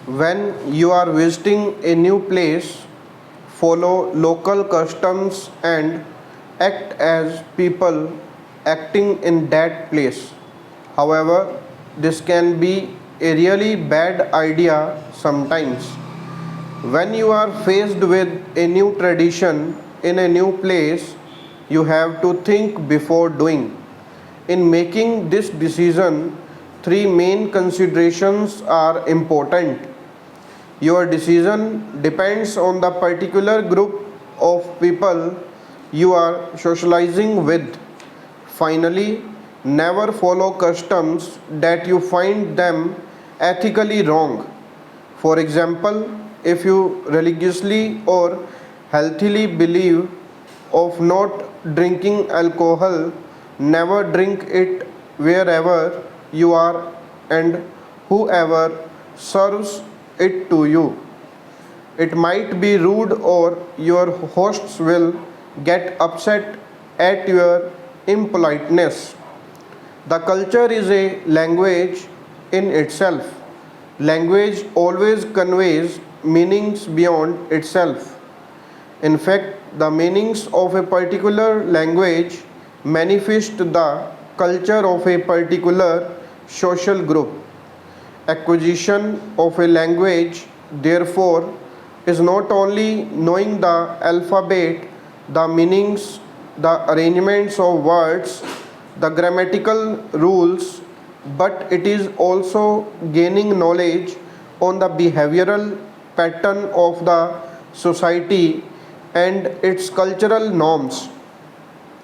When you are visiting a new place, follow local customs and act as people acting in that place. However, this can be a really bad idea sometimes. When you are faced with a new tradition in a new place, you have to think before doing. In making this decision, three main considerations are important. Your decision depends on the particular group of people you are socializing with. Finally, never follow customs that you find them ethically wrong. For example, if you religiously or healthily believe of not drinking alcohol, never drink it wherever you are and whoever serves it to you. It might be rude or your hosts will get upset at your impoliteness. The culture is a language in itself. Language always conveys meanings beyond itself. In fact, the meanings of a particular language manifest the culture of a particular social group. Acquisition of a language, therefore, is not only knowing the alphabet, the meanings, the arrangements of words, the grammatical rules, but it is also gaining knowledge on the behavioral pattern of the society and its cultural norms.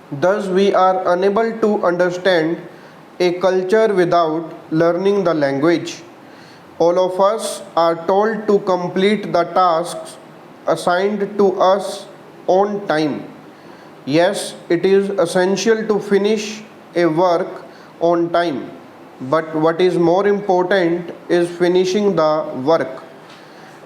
Thus, we are unable to understand a culture without learning the language. All of us are told to complete the tasks assigned to us on time. Yes, it is essential to finish a work on time, but what is more important is finishing the work.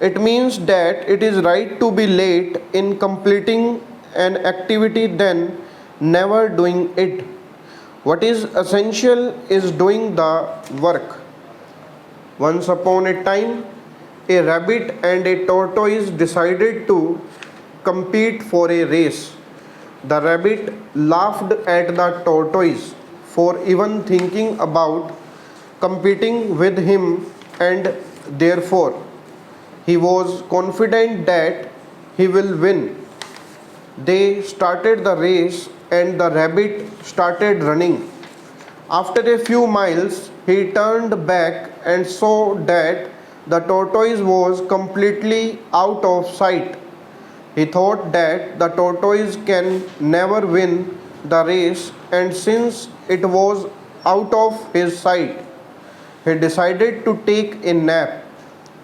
It means that it is right to be late in completing an activity than never doing it. What is essential is doing the work. Once upon a time, a rabbit and a tortoise decided to compete for a race. The rabbit laughed at the tortoise for even thinking about competing with him, and therefore he was confident that he will win. They started the race and the rabbit started running. After a few miles, he turned back and saw that the tortoise was completely out of sight. He thought that the tortoise can never win the race, and since it was out of his sight, he decided to take a nap.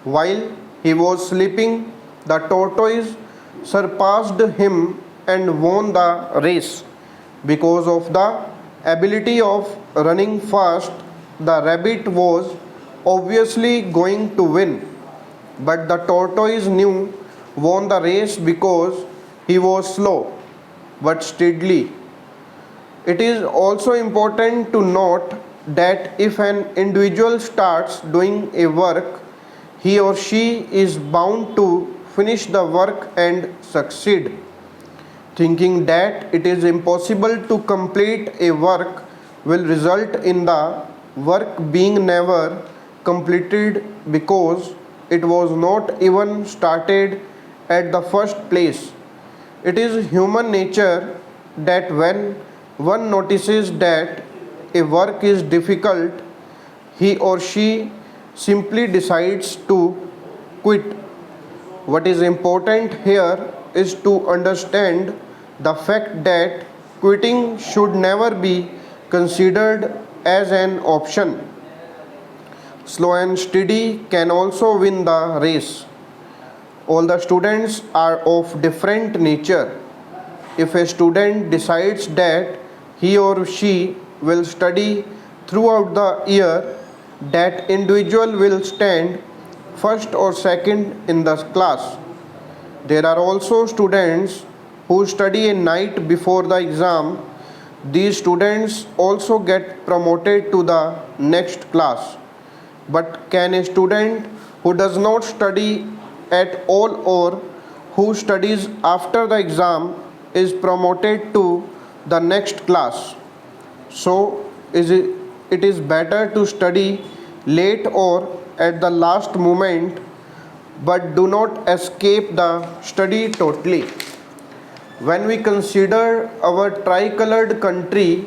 While he was sleeping, the tortoise surpassed him and won the race. Because of the ability of running fast, the rabbit was obviously going to win. But the tortoise knew won the race because he was slow but steadily. It is also important to note that if an individual starts doing a work, he or she is bound to finish the work and succeed. Thinking that it is impossible to complete a work will result in the work being never completed because it was not even started at the first place. It is human nature that when one notices that a work is difficult, he or she simply decides to quit. What is important here is to understand the fact that quitting should never be considered as an option. Slow and steady can also win the race. All the students are of different nature. If a student decides that he or she will study throughout the year, that individual will stand first or second in the class. There are also students who study a night before the exam. These students also get promoted to the next class. But can a student who does not study at all or who studies after the exam is promoted to the next class. So it is better to study late or at the last moment, but do not escape the study totally. When we consider our tricolored country,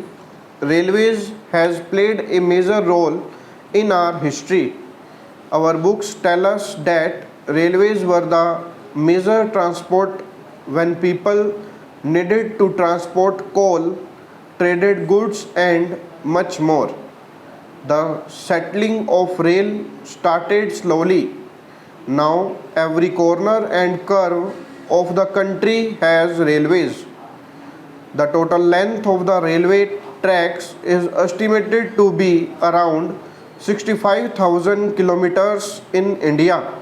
railways has played a major role in our history. Our books tell us that railways were the major transport when people needed to transport coal, traded goods, and much more. The settling of rail started slowly. Now every corner and curve of the country has railways. The total length of the railway tracks is estimated to be around 65,000 kilometers in India.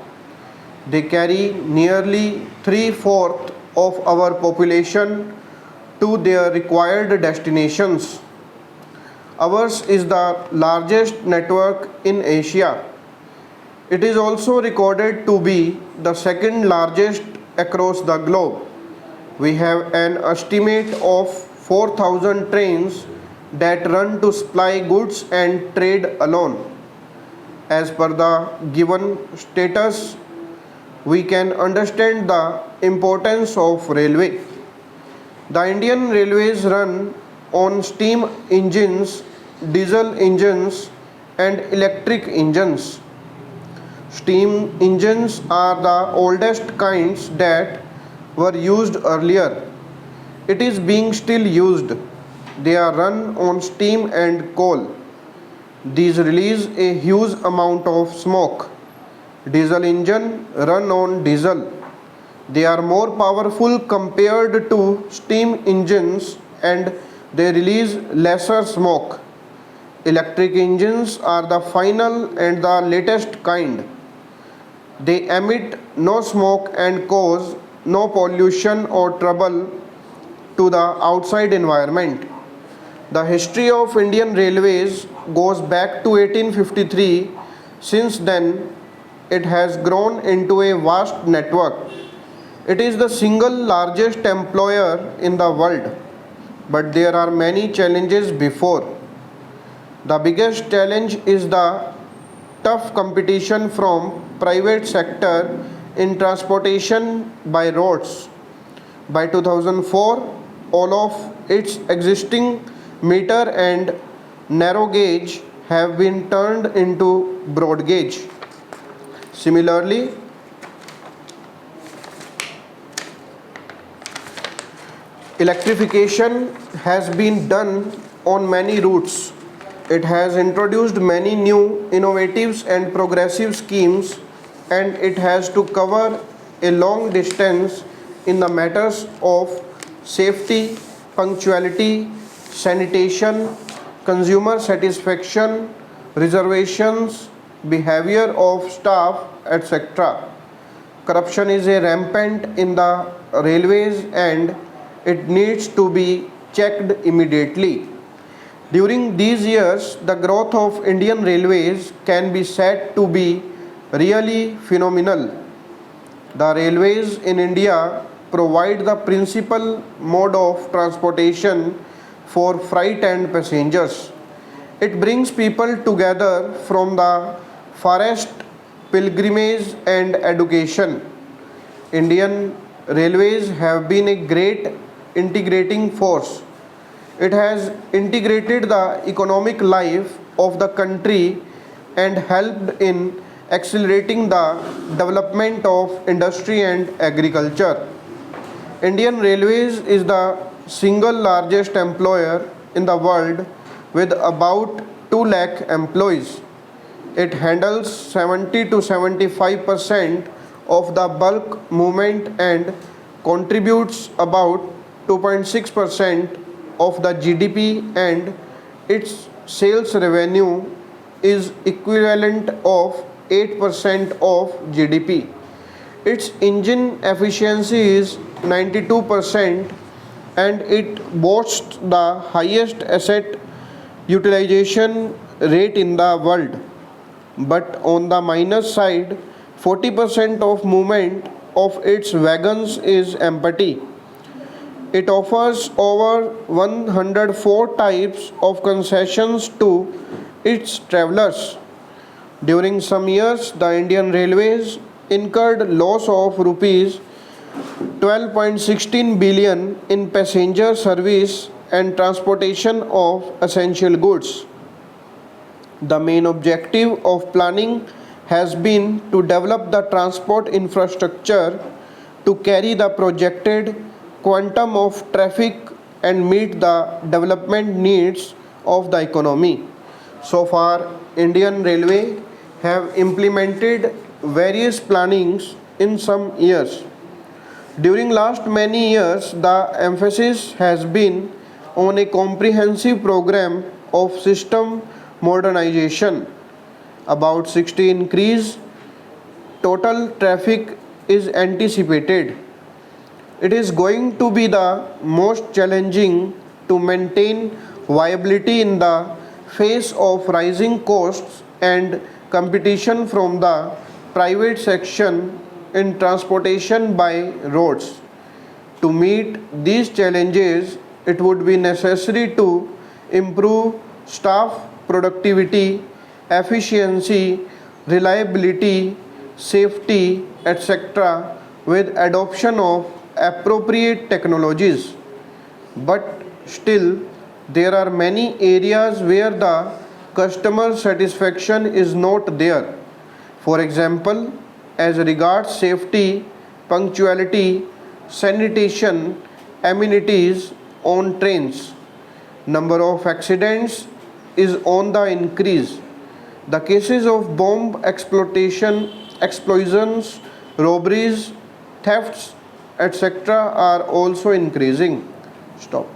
They carry nearly three-fourths of our population to their required destinations. Ours is the largest network in Asia. It is also recorded to be the second largest across the globe. We have an estimate of 4,000 trains that run to supply goods and trade alone. As per the given status, we can understand the importance of railway. The Indian railways run on steam engines, diesel engines, and electric engines. Steam engines are the oldest kinds that were used earlier. It is being still used. They are run on steam and coal. These release a huge amount of smoke. Diesel engine run on diesel. They are more powerful compared to steam engines and they release lesser smoke. Electric engines are the final and the latest kind. They emit no smoke and cause no pollution or trouble to the outside environment. The history of Indian Railways goes back to 1853. Since then, it has grown into a vast network. It is the single largest employer in the world, but there are many challenges before. The biggest challenge is the tough competition from private sector in transportation by roads. By 2004, all of its existing meter and narrow gauge have been turned into broad gauge. Similarly, electrification has been done on many routes. It has introduced many new innovative and progressive schemes, and it has to cover a long distance in the matters of safety, punctuality, sanitation, consumer satisfaction, reservations, behavior of staff, etc. Corruption is a rampant in the railways and it needs to be checked immediately. During these years, the growth of Indian Railways can be said to be really phenomenal. The railways in India provide the principal mode of transportation for freight and passengers. It brings people together from the farthest pilgrimage and education. Indian Railways have been a great integrating force. It has integrated the economic life of the country and helped in accelerating the development of industry and agriculture. Indian Railways is the single largest employer in the world with about 2 lakh employees. It handles 70 to 75% of the bulk movement and contributes about 2.6% of the GDP, and its sales revenue is equivalent of 8% of GDP. Its engine efficiency is 92% and it boasts the highest asset utilization rate in the world. But on the minus side, 40% of movement of its wagons is empty. It offers over 104 types of concessions to its travelers. During some years, the Indian Railways incurred loss of rupees 12.16 billion in passenger service and transportation of essential goods. The main objective of planning has been to develop the transport infrastructure to carry the projected quantum of traffic and meet the development needs of the economy. So far, Indian Railway have implemented various plannings in some years. During last many years, the emphasis has been on a comprehensive program of system modernization. About 60 increase total traffic is anticipated. It is going to be the most challenging to maintain viability in the face of rising costs and competition from the private section in transportation by roads. To meet these challenges, it would be necessary to improve staff productivity, efficiency, reliability, safety, etc., with adoption of appropriate technologies. But still, there are many areas where the customer satisfaction is not there. For example, as regards safety, punctuality, sanitation, amenities on trains. Number of accidents is on the increase. The cases of bomb exploitation, explosions, robberies, thefts, etc. are also increasing. Stop.